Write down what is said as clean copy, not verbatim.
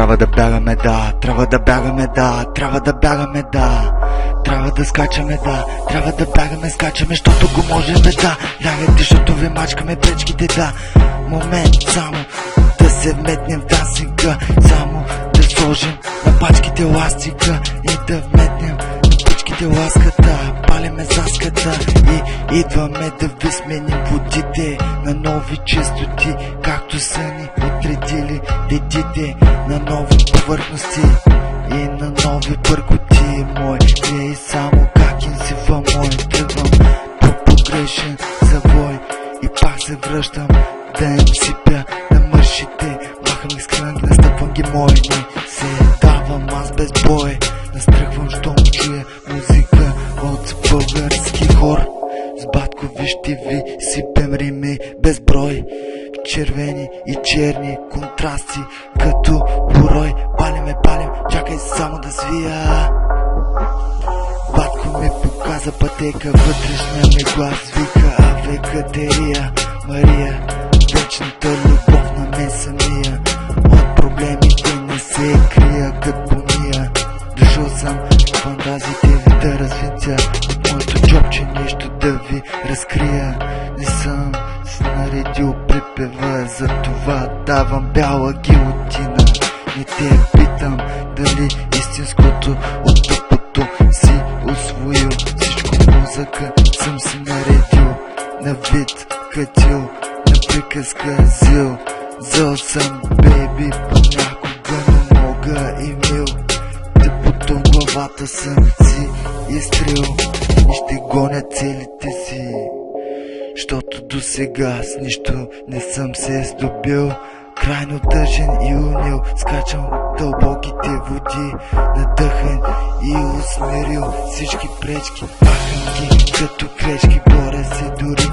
Трябва да бягаме, да, трябва да бягаме, да, трябва да бягаме, да. Трябва да скачаме, да, трябва да бягаме, скачаме, защото го можем, да. Лягайте, защото ви мачкаме пречките, да. Момент само да се вметнем в дансинга, само да сложим на пачките ластика и да вметнем на пачките ласката. Палиме заската и идваме да ви сменим водите на нови честоти, както са ни отредили дедите, на нови повърхности и на нови бъркоти. Мой гледай само как инсифа мой, тръгвам по погрешен завой и пак се връщам да им сипя на мършите. Махам ги с кръг, настъпвам ги мой, не се давам аз без бой. Настръхвам, щом чуя музика от български хор. С батко вижте ви сипем рими безброй, червени и черни контрасти като порой. Палим, чакай само да свия. Батко ми показа пътека, вътрешна ми глас вика: Аве Катерия Мария, вечната любов на мен самия. От проблемите не се крия като помия. Дошъл съм фантазиите ви да развинтя, от моето джобче нещо да ви разкрия. Не съм се наредил припева, за това давам бяла гилотина. Не те питам дали истинското от тъпото си усвоил. Всичко музъка съм си наредил, на вид катил, на приказка зил. Зъл съм, бейби, понякога, но мога и мил. Тъпото в главата съм си изтрил и ще гоня целите си, щото до сега с нищо не съм се здобил. Крайно тъжен и унил, скачам в дълбоките води, надъхан и усмирил всички пречки. Махам ги като клечки, боря се дори